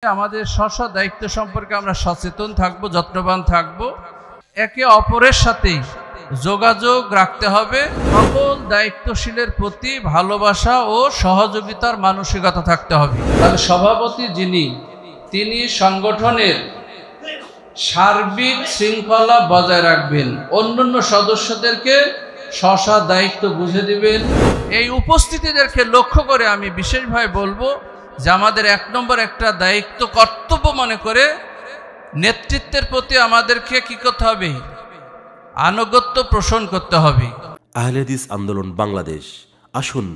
আমাদের স্ব দায়িত্ব সম্পর্কে আমরা সচেতন থাকব, যত্নবান থাকব। একে অপরের সাথে যোগাযোগ রাখতে হবে। সকল দায়িত্বশীলের প্রতি ভালোবাসা ও সহযোগিতার মানসিকতা থাকতে হবে। তাহলে সভাপতি যিনি, তিনি সংগঠনের সার্বিক শৃঙ্খলা বজায় রাখবেন, অন্যান্য সদস্যদেরকে স্ব দায়িত্ব বুঝে দিবেন। এই উপস্থিতিদেরকে লক্ষ্য করে আমি বিশেষভাবে বলবো যে আমাদের এক নম্বর একটা দায়িত্ব, কর্তব্য মনে করে নেতৃত্বের প্রতি আমাদেরকে কি করতে হবে? আনুগত্য পোষণ করতে হবে। আহলে হাদিস আন্দোলন বাংলাদেশ, আসুন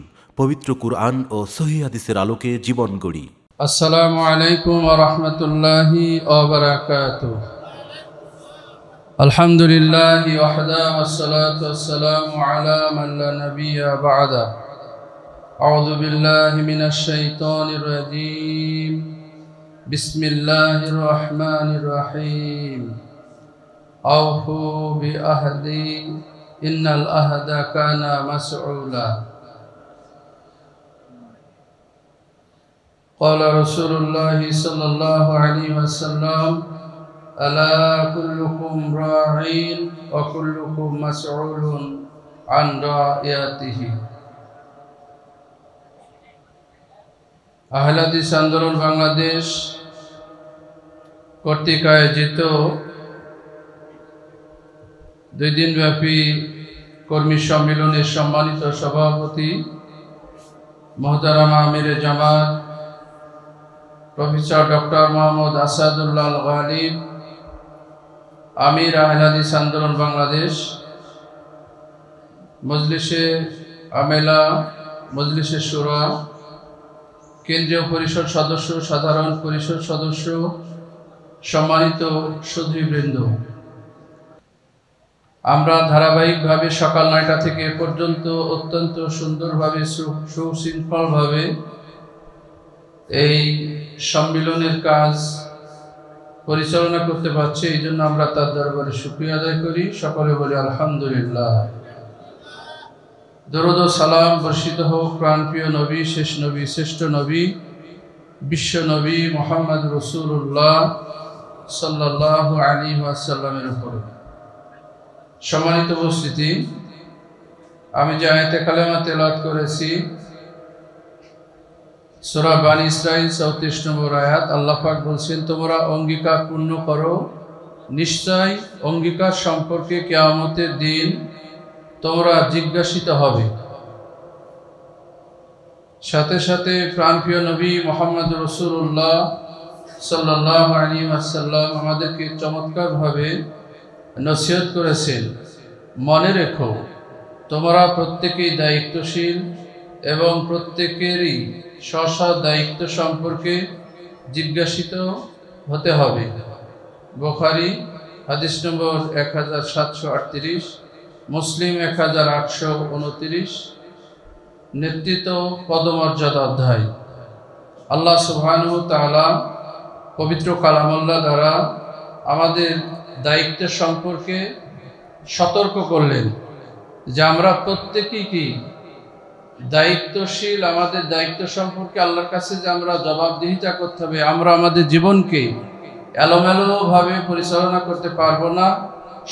পবিত্র কুরআন ও সহিহ হাদিসের আলোকে জীবন গড়ি। আসসালামু আলাইকুম ওয়া রাহমাতুল্লাহি ওয়া বারাকাতুহু। আলহামদুলিল্লাহি ওয়াহদা ওয়াসসালাতু ওয়াসসালামু আলা মান লা নাবিয়্যা বা'দা। আউযু বিল্লাহি মিনাশ শাইতানির রাজীম। বিসমিল্লাহির রহমানির রহিম। আউফু বিআহদি ইন্নাল আহদা কানা মাসউলা। قال رسول الله صلى الله عليه وسلم ألا كلكم راع وكلكم مسؤول عن رعيته। আহলে হাদিস আন্দোলন বাংলাদেশ কর্তৃক আয়োজিত 2 দিনব্যাপী কর্মী সম্মেলনের সম্মানিত সভাপতি মোহতারাম আমিরে জামাত প্রফেসর ডক্টর মোহাম্মদ আসাদুল্লাহ আল গালিব, আমির আহলে হাদিস আন্দোলন বাংলাদেশ, মজলিসে আমেলা, মজলিসে শুরা, কেন্দ্রীয় পরিষদ সদস্য, সাধারণ পরিষদ সদস্য, সম্মানিত সুধীবৃন্দ, আমরা ধারাবাহিকভাবে সকাল 9টা থেকে এ পর্যন্ত অত্যন্ত সুন্দরভাবে সুশৃঙ্খলভাবে এই সম্মেলনের কাজ পরিচালনা করতে পারছি। এই জন্য আমরা তার দরবারে শুকরিয়া আদায় করি। সকলে বলি আলহামদুলিল্লাহ। দরুদ ও সালাম বর্ষিত হোক প্রাণপ্রিয় নবী, শেষ নবী, শ্রেষ্ঠ নবী, বিশ্ব নবী মুহাম্মদ রাসূলুল্লাহ সাল্লাল্লাহু আলাইহি ওয়াসাল্লামের উপর। সম্মানিত উপস্থিতি, আমি যে আয়াতে কালেমা তেলাওয়াত করেছি সূরা বানী ইসরাঈল 34 নম্বর আয়াত, আল্লাহ পাক বলছেন, তোমরা অঙ্গীকার পূর্ণ করো, নিশ্চয় অঙ্গীকার সম্পর্কে কিয়ামতের দিন তোমরা জিজ্ঞাসিত হবে। সাথে সাথে প্রাণপ্রিয় নবী মুহাম্মদ রাসূলুল্লাহ সাল্লাল্লাহু আলাইহি ওয়াসাল্লাম আমাদেরকে চমৎকারভাবে নসিহত করেছেন, মনে রেখো তোমরা প্রত্যেকেই দায়িত্বশীল এবং প্রত্যেকেরই স্ব দায়িত্ব সম্পর্কে জিজ্ঞাসিত হতে হবে। বুখারী হাদিস নম্বর 1738, মুসলিম 1829, নেতৃত্ব পদমর্যাদা অধ্যায়। আল্লাহ সুবহানাহু ওয়া তাআলা পবিত্র কালামুল্লাহ দ্বারা আমাদের দায়িত্ব সম্পর্কে সতর্ক করলেন যে আমরা প্রত্যেকেই কি দায়িত্বশীল। আমাদের দায়িত্ব সম্পর্কে আল্লাহর কাছে যে আমরা জবাবদিহিতা করতে হবে। আমরা আমাদের জীবনকে এলোমেলোভাবে পরিচালনা করতে পারবো না।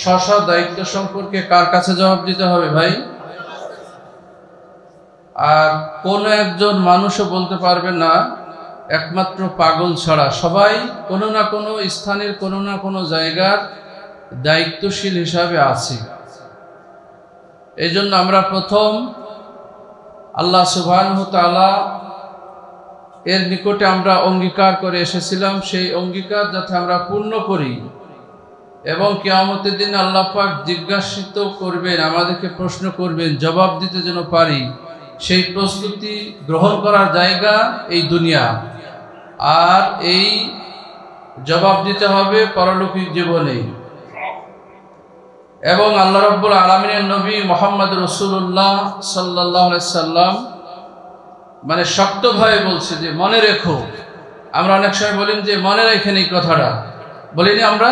স্ব দায়িত্ব সম্পর্কে কার কাছে জবাব দিতে হবে ভাই? আর কোন একজন মানুষও বলতে পারবে না, একমাত্র পাগল ছাড়া। সবাই কোনো না কোনো স্থানের কোনো না কোনো জায়গার দায়িত্বশীল হিসাবে আছি। এই জন্য আমরা প্রথম আল্লাহ সুবহানাহু ওয়া তাআলা এর নিকটে আমরা অঙ্গীকার করে এসেছিলাম, সেই অঙ্গীকার যাতে আমরা পূর্ণ করি এবং কিয়ামতের দিন আল্লাহ পাক জিজ্ঞাসিত করবেন, আমাদেরকে প্রশ্ন করবেন, জবাব দিতে যেন পারি, সেই প্রস্তুতি গ্রহণ করার জায়গা এই দুনিয়া। আর এই জবাব দিতে হবে পরলৌকিক জীবনে। এবং আল্লাহ রাব্বুল আলামিনের নবী মুহাম্মদ রাসূলুল্লাহ সাল্লাল্লাহু আলাইহি সাল্লাম মানে শক্তভাবে বলছে যে মনে রেখো। আমরা অনেক সময় বলেন যে মনে রাখেন, এই কথাটা বলিনি আমরা।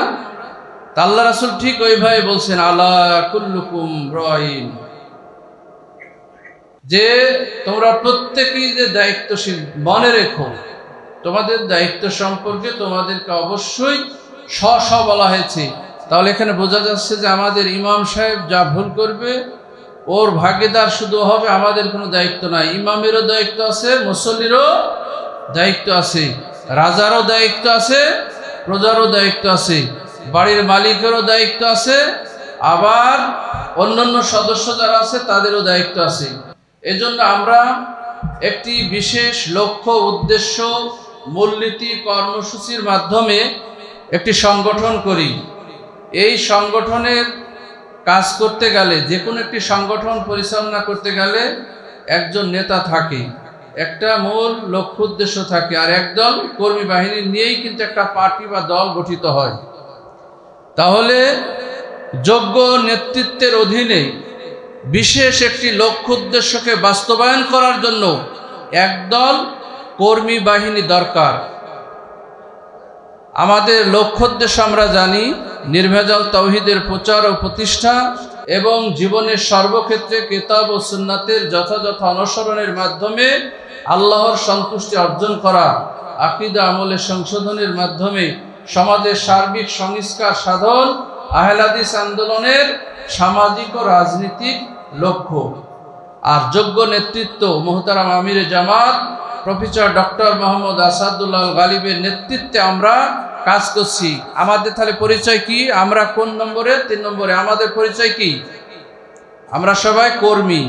তা আল্লাহ রাসূল ঠিক ওইভাবে বলছেন, আলা কুল্লুকুম রাইন, যে তোমরা প্রত্যেকেই যে দায়িত্বশীল, মনে রেখো। তোমাদের দায়িত্ব সম্পর্কে তোমাদেরকে অবশ্যই স্ব বলা হয়েছে। তাহলে এখানে বোঝা যাচ্ছে যে আমাদের ইমাম সাহেব যা ভুল করবে ওর ভাগীদার শুধু হবে, আমাদের কোনো দায়িত্ব নাই। ইমামেরও দায়িত্ব আছে, মুসল্লিরও দায়িত্ব আছে, রাজারও দায়িত্ব আছে, প্রজারও দায়িত্ব আছে, বাড়ির মালিকেরও দায়িত্ব আছে, আবার অন্যান্য সদস্য যারা আছে তাদেরও দায়িত্ব আছে। এজন্য আমরা একটি বিশেষ লক্ষ্য, উদ্দেশ্য, মূলনীতি, কর্মসূচির মাধ্যমে একটি সংগঠন করি। এই সংগঠনের কাজ করতে গেলে, যে কোনো একটি সংগঠন পরিচালনা করতে গেলে একজন নেতা থাকে, একটা মূল লক্ষ্য উদ্দেশ্য থাকে, আর একদল কর্মী বাহিনী নিয়েই কিন্তু একটা পার্টি বা দল গঠিত হয়। তাহলে যোগ্য নেতৃত্বের অধীনে বিশেষ একটি লক্ষ্য উদ্দেশ্যকে বাস্তবায়ন করার জন্য একদল কর্মী বাহিনী দরকার। আমাদের লক্ষ্য উদ্দেশ্য আমরা জানি, নির্ভেজাল তাওহীদের প্রচার ও প্রতিষ্ঠা এবং জীবনের সর্বক্ষেত্রে কিতাব ও সুন্নাতের যথাযথ অনুসরণের মাধ্যমে আল্লাহর সন্তুষ্টি অর্জন করা, আকীদা আমলের সংশোধনের মাধ্যমে সমাজের সার্বিক সংস্কার সাধন আহলে হাদিস আন্দোলনের সামাজিক ও রাজনৈতিক লক্ষ্য। আর যোগ্য নেতৃত্ব মুহতারাম আমিরে জামাত প্রফেসর ডক্টর মোহাম্মদ আসাদুল্লাহ গালিবের নেতৃত্বে আমরা কাজ করছি। আমাদের তাহলে পরিচয় কি? আমরা কোন নম্বরে? 3 নম্বরে। আমাদের পরিচয় কি? আমরা সবাই কর্মী।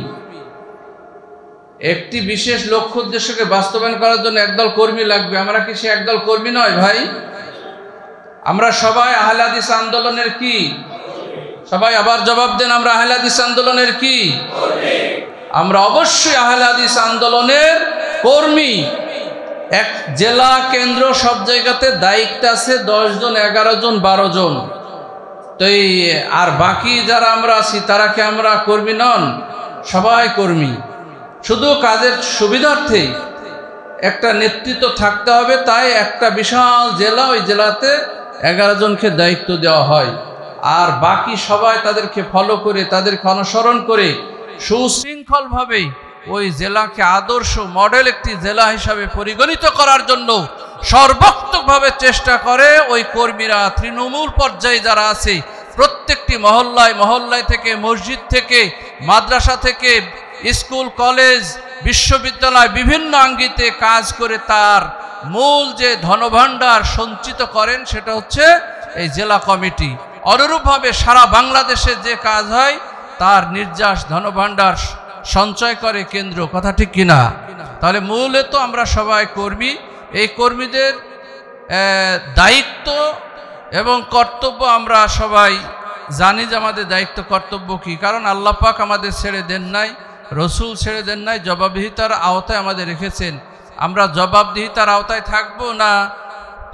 একটি বিশেষ লক্ষ্য উদ্দেশ্যকে বাস্তবায়ন করার জন্য একদল কর্মী লাগবে। আমরা কি সে একদল কর্মী নয় ভাই? আমরা সবাই আহলে হাদিস আন্দোলনের কি? সবাই আবার জবাব দেন, আমরা আহলে হাদিস আন্দোলনের কি? আমরা অবশ্যই আহলে হাদিস আন্দোলনের কর্মী। এক জেলা, কেন্দ্র, সব জায়গাতে দায়িত্ব আছে 10 জন, 11 জন, 12 জন। তো আর বাকি যারা আমরা আছি তারা কি আমরা কর্মী নন? সবাই কর্মী। শুধু কাজের সুবিধার্থে একটা নেতৃত্ব থাকতে হবে, তাই একটা বিশাল জেলা, ওই জেলাতে 11 জনকে দায়িত্ব দেওয়া হয়। আর বাকি সবাই তাদেরকে ফলো করে, তাদেরকে অনুসরণ করে সুশৃঙ্খলভাবে ওই জেলাকে আদর্শ মডেল একটি জেলা হিসাবে পরিগণিত করার জন্য সর্বাত্মকভাবে চেষ্টা করে ওই কর্মীরা। তৃণমূল পর্যায়ে যারা আছে প্রত্যেকটি মহল্লায় মহল্লায় থেকে, মসজিদ থেকে, মাদ্রাসা থেকে, স্কুল, কলেজ, বিশ্ববিদ্যালয় বিভিন্ন আঙ্গিতে কাজ করে তার মূল যে ধনভাণ্ডার সঞ্চিত করেন সেটা হচ্ছে এই জেলা কমিটি। অনুরূপভাবে সারা বাংলাদেশে যে কাজ হয় তার নির্যাস ধনভাণ্ডার সঞ্চয় করে কেন্দ্র। কথা ঠিক কিনা? তাহলে মূলত আমরা সবাই কর্মী। এই কর্মীদের দায়িত্ব এবং কর্তব্য আমরা সবাই জানি যে আমাদের দায়িত্ব কর্তব্য কি। কারণ আল্লাহ পাক আমাদের ছেড়ে দেন নাই, রসুল ছেড়ে দেন নাই, জবাবদিহিতার আওতায় আমাদের রেখেছেন। আমরা জবাবদিহিতার আওতায় থাকবো না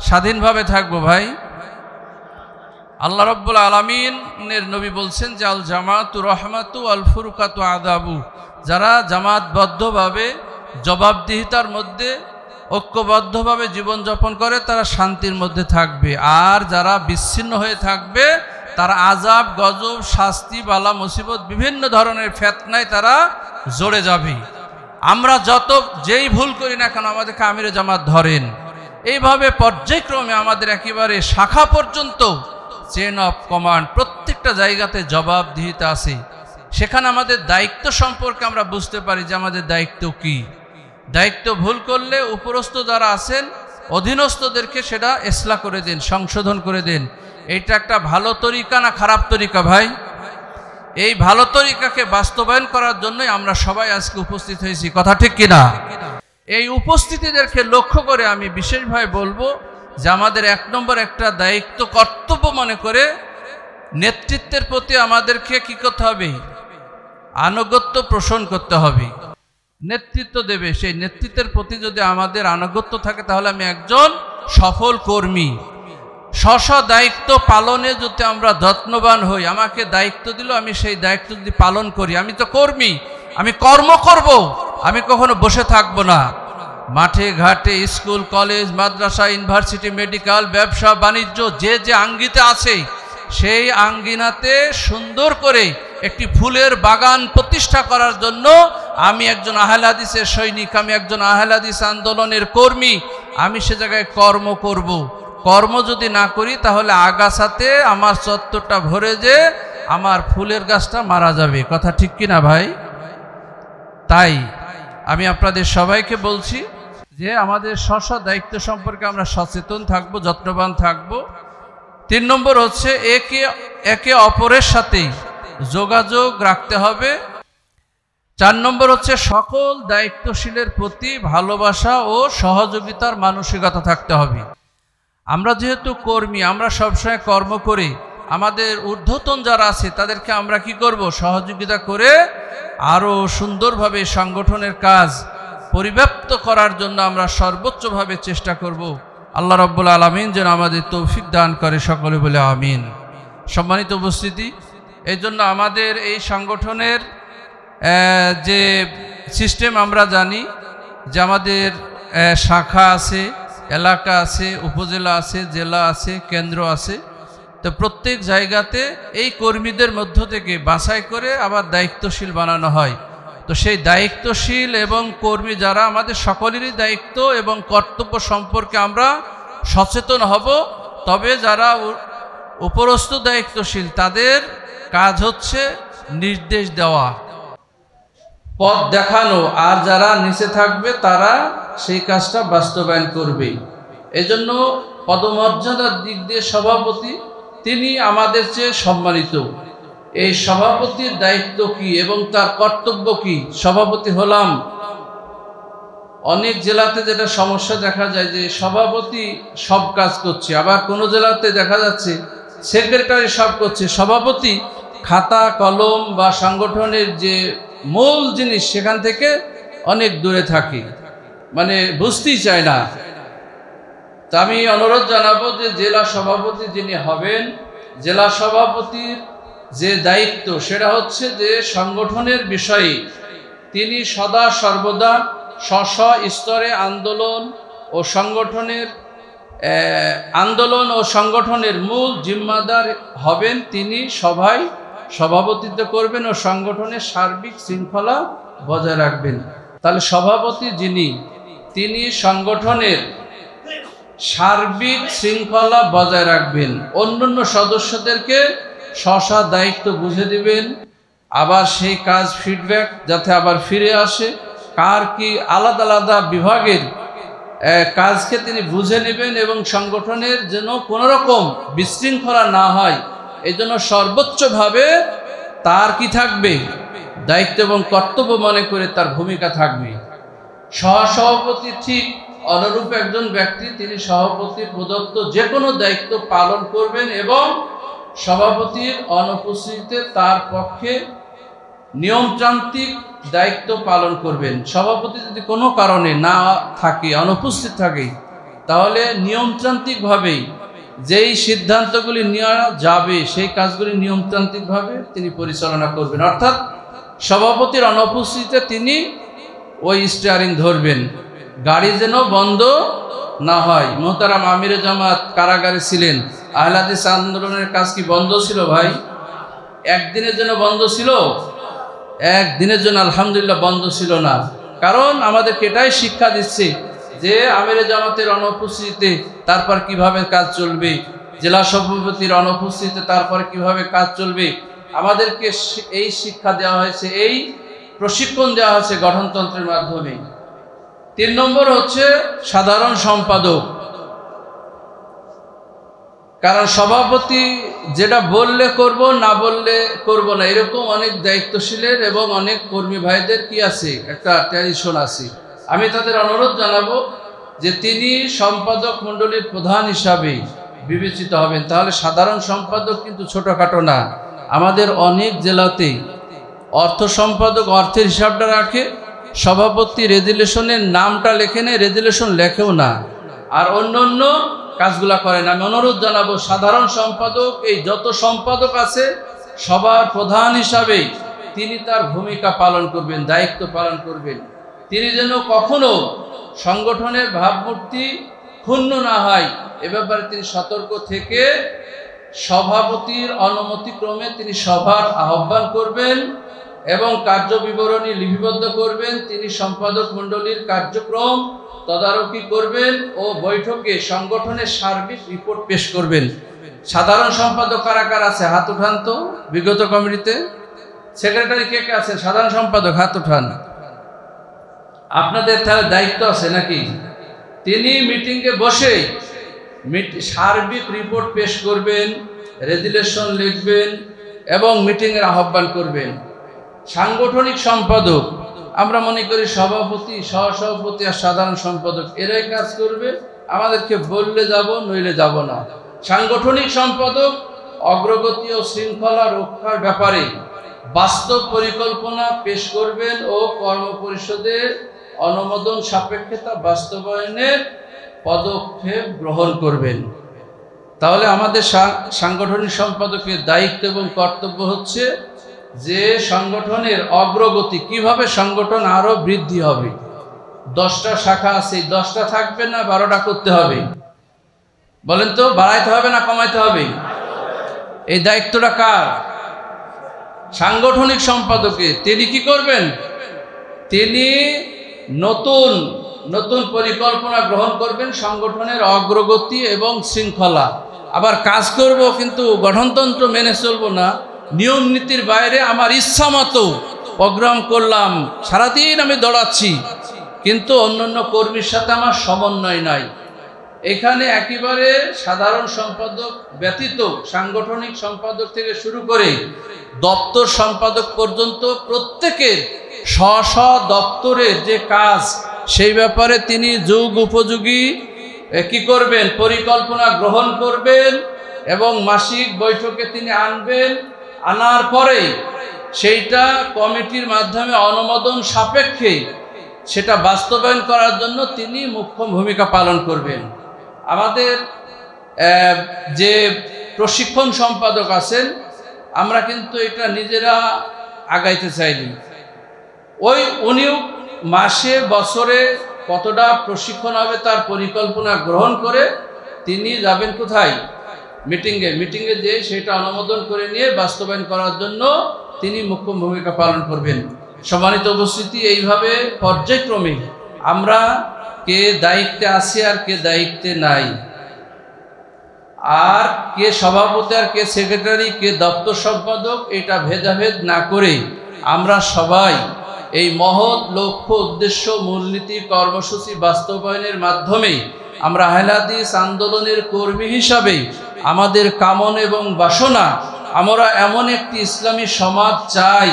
স্বাধীনভাবে থাকবো ভাই? আল্লাহ রাব্বুল আলামিনের নবী বলছেন যে আল জামাতু রহমাতু আল ফুরকাতু আযাবু। যারা জামাতবদ্ধভাবে জবাবদিহিতার মধ্যে ঐক্যবদ্ধভাবে জীবনযাপন করে তারা শান্তির মধ্যে থাকবে, আর যারা বিচ্ছিন্ন হয়ে থাকবে তারা আযাব, গজব, শাস্তি, বালা, মুসিবত, বিভিন্ন ধরনের ফিতনায় তারা জড়ে যাবে। আমরা যেই ভুল করি না কেন আমাদেরকে আমিরে জামাত ধরেন। এইভাবে পর্যায়ক্রমে আমাদের একেবারে শাখা পর্যন্ত চেন অফ কমান্ড, প্রত্যেকটা জায়গাতে জবাবদিহিতা আছে। সেখানে আমাদের দায়িত্ব সম্পর্কে আমরা বুঝতে পারি যে আমাদের দায়িত্ব কি। দায়িত্ব ভুল করলে উপরস্থ যারা আছেন অধীনস্থদেরকে সেটা ইসলাহ করে দেন, সংশোধন করে দেন। এইটা একটা ভালো তরিকা না খারাপ তরিকা ভাই? এই ভালো তরিকাকে বাস্তবায়ন করার জন্যই আমরা সবাই আজকে উপস্থিত হয়েছি। কথা ঠিক কিনা? এই উপস্থিতিদেরকে লক্ষ্য করে আমি বিশেষভাবে বলবো যে আমাদের 1 নম্বর একটা দায়িত্ব, কর্তব্য মনে করে নেতৃত্বের প্রতি আমাদেরকে কি করতে হবে? আনুগত্য পোষণ করতে হবে। নেতৃত্ব দেবে, সেই নেতৃত্বের প্রতি যদি আমাদের আনুগত্য থাকে তাহলে আমি একজন সফল কর্মী। স্ব দায়িত্ব পালনে যদি আমরা যত্নবান হই, আমাকে দায়িত্ব দিল, আমি সেই দায়িত্ব যদি পালন করি, আমি তো কর্মী, আমি কর্ম করব, আমি কখনো বসে থাকবো না। মাঠে ঘাটে, স্কুল, কলেজ, মাদ্রাসা, ইউনিভার্সিটি, মেডিকেল, ব্যবসা বাণিজ্য যে আঙ্গিতে আছে সেই আঙ্গিনাতে সুন্দর করে একটি ফুলের বাগান প্রতিষ্ঠা করার জন্য আমি একজন আহলে হাদিসের সৈনিক, আমি একজন আহলে হাদিস আন্দোলনের কর্মী, আমি সে জায়গায় কর্ম করব। কর্ম যদি না করি তাহলে আগাছাতে আমার চত্বরটা ভরে যে আমার ফুলের গাছটা মারা যাবে। কথা ঠিক কিনা ভাই? তাই আমি আপনাদের সবাইকে বলছি যে আমাদের স্ব দায়িত্ব সম্পর্কে আমরা সচেতন থাকব, যত্নবান থাকব। 3 নম্বর হচ্ছে একে অপরের সাথে যোগাযোগ রাখতে হবে। 4 নম্বর হচ্ছে সকল দায়িত্বশীলের প্রতি ভালোবাসা ও সহযোগিতার মানসিকতা থাকতে হবে। আমরা যেহেতু কর্মী, আমরা সবসময় কর্ম করি, আমাদের ঊর্ধ্বতন যারা আছে তাদেরকে আমরা কি করব? সহযোগিতা করে আরও সুন্দরভাবে সংগঠনের কাজ পরিব্যাপ্ত করার জন্য আমরা সর্বোচ্চভাবে চেষ্টা করব। আল্লাহ রাব্বুল আলামিন যেন আমাদের তৌফিক দান করে, সকলে বলে আমিন। সম্মানিত উপস্থিতি, এই জন্য আমাদের এই সংগঠনের যে সিস্টেম আমরা জানি যে আমাদের শাখা আছে, এলাকা আছে, উপজেলা আছে, জেলা আছে, কেন্দ্র আছে। তো প্রত্যেক জায়গাতে এই কর্মীদের মধ্য থেকে বাছাই করে আবার দায়িত্বশীল বানানো হয়। তো সেই দায়িত্বশীল এবং কর্মী যারা, আমাদের সকলেরই দায়িত্ব এবং কর্তব্য সম্পর্কে আমরা সচেতন হব। তবে যারা উপরস্থ দায়িত্বশীল তাদের কাজ হচ্ছে নির্দেশ দেওয়া, পথ দেখানো, আর যারা নিচে থাকবে তারা সেই কাজটা বাস্তবায়ন করবে। এজন্য পদমর্যাদার দিক দিয়ে সভাপতি তিনি আমাদের চেয়ে সম্মানিত। এই সভাপতির দায়িত্ব কি এবং তার কর্তব্য কি? সভাপতি হলাম, অনেক জেলাতে যেটা সমস্যা দেখা যায় যে সভাপতি সব কাজ করছে, আবার কোনো জেলাতে দেখা যাচ্ছে সেক্রেটারি সব করছে, সভাপতি খাতা কলম বা সংগঠনের যে মূল জিনিস সেখান থেকে অনেক দূরে থাকে, মানে বুঝতেই চায় না। তা আমি অনুরোধ জানাবো যে জেলা সভাপতি যিনি হবেন, জেলা সভাপতির যে দায়িত্ব সেটা হচ্ছে যে সংগঠনের বিষয়ে তিনি সদা সর্বদা স্ব স্তরে আন্দোলন ও সংগঠনের মূল জিম্মাদার হবেন। তিনি সভায় সভাপতিত্ব করবেন ও সংগঠনের সার্বিক শৃঙ্খলা বজায় রাখবেন। তাহলে সভাপতি যিনি, তিনি সংগঠনের সার্বিক শৃঙ্খলা বজায় রাখবেন, অন্যান্য সদস্যদেরকে স্ব দায়িত্ব বুঝে দিবেন, আবার সেই কাজ ফিডব্যাক যাতে আবার ফিরে আসে, কার কি আলাদা আলাদা বিভাগের কাজকে তিনি বুঝে নেবেন এবং সংগঠনের যেন কোনো রকম বিশৃঙ্খলা না হয় এই জন্য সর্বোচ্চভাবে তার কি থাকবে? দায়িত্ব এবং কর্তব্য মনে করে তার ভূমিকা থাকবে। সহসভাপতি ঠিক অনুরূপ একজন ব্যক্তি, তিনি সভাপতির প্রদত্ত যে কোনো দায়িত্ব পালন করবেন এবং সভাপতির অনুপস্থিতিতে তার পক্ষে নিয়মতান্ত্রিক দায়িত্ব পালন করবেন। সভাপতি যদি কোনো কারণে না থাকে, অনুপস্থিত থাকে, তাহলে নিয়মতান্ত্রিকভাবেই যেই সিদ্ধান্তগুলি নেওয়া যাবে সেই কাজগুলি নিয়মতান্ত্রিকভাবে তিনি পরিচালনা করবেন। অর্থাৎ সভাপতির অনুপস্থিতিতে তিনি ওই স্টিয়ারিং ধরবেন, গাড়ি যেন বন্ধ না হয়। মোহতারাম আমিরে জামাত কারাগারে ছিলেন, আহলে হাদিস আন্দোলনের কাজ কি বন্ধ ছিল ভাই? একদিনের জন্য বন্ধ ছিল? একদিনের জন্য আলহামদুলিল্লাহ বন্ধ ছিল না। কারণ আমাদেরকে এটাই শিক্ষা দিচ্ছে যে আমিরে জামাতের অনুপস্থিতিতে তারপর কিভাবে কাজ চলবে, জেলা সভাপতির অনুপস্থিতিতে তারপর কিভাবে কাজ চলবে। আমাদেরকে এই শিক্ষা দেওয়া হয়েছে, এই প্রশিক্ষণ দেওয়া হয়েছে গঠনতন্ত্রের মাধ্যমে। 3 নম্বর হচ্ছে সাধারণ সম্পাদক। কারণ সভাপতি যেটা বললে করব, না বললে করব না, এরকম অনেক দায়িত্বশীলের এবং অনেক কর্মী ভাইদের কি আছে, একটা ট্র্যাডিশন আছে। আমি তাদের অনুরোধ জানাবো যে তিনি সম্পাদক মণ্ডলীর প্রধান হিসাবে বিবেচিত হবেন। তাহলে সাধারণ সম্পাদক কিন্তু ছোটোখাটো না। আমাদের অনেক জেলাতে অর্থ সম্পাদক অর্থের হিসাবটা রাখে, সভাপতি রেজুলেশনের নামটা লেখে নেয়, রেজুলেশন লেখেও না, আর অন্য কাজগুলা করে না। আমি অনুরোধ জানাবো সাধারণ সম্পাদক, এই যত সম্পাদক আছে সবার প্রধান হিসাবে তিনি তার ভূমিকা পালন করবেন, দায়িত্ব পালন করবেন। তিনি যেন কখনো সংগঠনের ভাবমূর্তি ক্ষুণ্ণ না হয় এ ব্যাপারে তিনি সতর্ক থেকে সভাপতির অনুমতিক্রমে তিনি সভার আহ্বান করবেন এবং কার্য বিবরণী লিপিবদ্ধ করবেন। তিনি সম্পাদক মণ্ডলীর কার্যক্রম তদারকি করবেন ও বৈঠকে সংগঠনের সার্বিক রিপোর্ট পেশ করবেন। সাধারণ সম্পাদক কারা কারা আছে? হাত উঠান তো। বিগত কমিটিতে সেক্রেটারি কে কে আছেন? সাধারণ সম্পাদক হাত উঠান। আপনাদের তাহলে দায়িত্ব আছে নাকি? তিনি মিটিংয়ে বসে সার্বিক রিপোর্ট পেশ করবেন, রেজুলেশন লিখবেন এবং মিটিংয়ের আহ্বান করবেন। সাংগঠনিক সম্পাদক, আমরা মনে করি সভাপতি, সহসভাপতি আর সাধারণ সম্পাদক এরাই কাজ করবে, আমাদেরকে বললে যাব নইলে যাব না। সাংগঠনিক সম্পাদক অগ্রগতি ও শৃঙ্খলা রক্ষার ব্যাপারে বাস্তব পরিকল্পনা পেশ করবেন ও কর্মপরিষদের অনুমোদন সাপেক্ষে তা বাস্তবায়নের পদক্ষেপ গ্রহণ করবেন। তাহলে আমাদের সাংগঠনিক সম্পাদকের দায়িত্ব এবং কর্তব্য হচ্ছে যে সংগঠনের অগ্রগতি, কিভাবে সংগঠন আরো বৃদ্ধি হবে। 10টা শাখা আছে, 10টা থাকবে না 12টা করতে হবে? বলেন তো, বাড়াইতে হবে না কমাইতে হবে? এই দায়িত্বটা কার? সাংগঠনিক সম্পাদকের। তিনি কি করবেন? তিনি নতুন নতুন পরিকল্পনা গ্রহণ করবেন, সংগঠনের অগ্রগতি এবং শৃঙ্খলা। আবার কাজ করব কিন্তু গঠনতন্ত্র মেনে চলবো না, নিয়ম নীতির বাইরে আমার ইচ্ছা মতো প্রোগ্রাম করলাম, সারাদিন আমি দৌড়াচ্ছি, কিন্তু অন্যান্য কর্মীর সাথে আমার সমন্বয় নাই। এখানে একেবারে সাধারণ সম্পাদক ব্যতীত সাংগঠনিক সম্পাদক থেকে শুরু করে দপ্তর সম্পাদক পর্যন্ত প্রত্যেকের স্ব দপ্তরের যে কাজ, সেই ব্যাপারে তিনি যুগ উপযোগী কি করবেন? পরিকল্পনা গ্রহণ করবেন এবং মাসিক বৈঠকে তিনি আনবেন। আনার পরে সেইটা কমিটির মাধ্যমে অনুমোদন সাপেক্ষে সেটা বাস্তবায়ন করার জন্য তিনি মুখ্য ভূমিকা পালন করবেন। আমাদের যে প্রশিক্ষণ সম্পাদক আছেন, আমরা কিন্তু এটা নিজেরা আগাইতে চাইনি। উনিও মাসে বছরে কতটা প্রশিক্ষণ হবে তার পরিকল্পনা গ্রহণ করে তিনি যাবেন কোথায়? মিটিংয়ে যে সেটা অনুমোদন করে নিয়ে বাস্তবায়ন করার জন্য তিনি মুখ্য ভূমিকা পালন করবেন। সম্মানিত উপস্থিতি, এইভাবে পর্যায়ক্রমে আমরা কে দায়িত্বে আছি আর কে দায়িত্বে নাই, আর কে সভাপতি আর কে সেক্রেটারি, কে দপ্তর সম্পাদক, এটা ভেদাভেদ না করে আমরা সবাই এই মহৎ লক্ষ্য, উদ্দেশ্য, মূলনীতি, কর্মসূচি বাস্তবায়নের মাধ্যমে আমরা আহলে হাদিস আন্দোলনের কর্মী হিসাবে আমাদের কামন এবং বাসনা, আমরা এমন একটি ইসলামী সমাজ চাই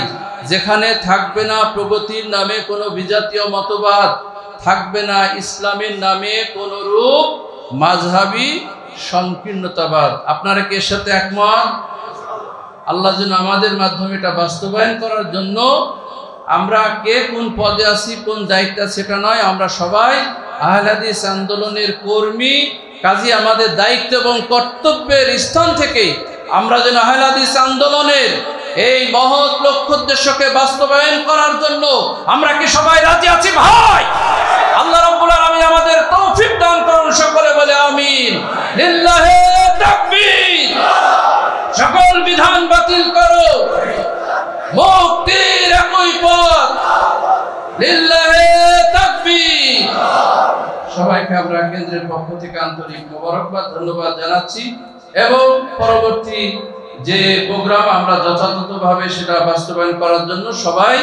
যেখানে থাকবে না প্রগতির নামে কোনো বিজাতীয় মতবাদ, থাকবে না ইসলামের নামে কোনো রূপ মাযহাবী সংকীর্ণতাবাদ। আপনারা কি এর সাথে একমত? আল্লাহ যেন আমাদের মাধ্যমে এটা বাস্তবায়ন করার জন্য, আমরা কে কোন পদে আছি, কোন দায়িত্ব, সেটা নয়, আমরা সবাই আহলে হাদিস আন্দোলনের কর্মী। কাজী আমাদের দায়িত্ব এবং কর্তব্যের স্থান থেকে আমরা যেন আহলে হাদিস আন্দোলনের এই মহৎ লক্ষ্য উদ্দেশ্যকে বাস্তবায়ন করার জন্য আমরা কি সবাই রাজি আছি ভাই? আল্লাহ রাব্বুল আলামিন আমাদের তৌফিক দান করুন, সকলে বলে আমিন। লিল্লাহি তাকবীর। সকল বিধান বাতিল করো, মুক্তির একই পথ। লিল্লাহি তাকবীর। সবাইকে আমরা কেন্দ্রের পক্ষ থেকে আন্তরিক মোবারকবাদ, ধন্যবাদ জানাচ্ছি এবং পরবর্তী যে প্রোগ্রাম আমরা যথাযথভাবে সেটা বাস্তবায়ন করার জন্য সবাই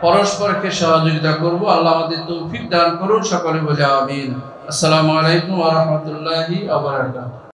পরস্পরকে সহযোগিতা করব। আল্লাহ আমাদের তৌফিক দান করুন, সকলে বলে আমিন। আসসালামু আলাইকুম ওয়া রাহমাতুল্লাহি ওয়া বারাকাতুহু।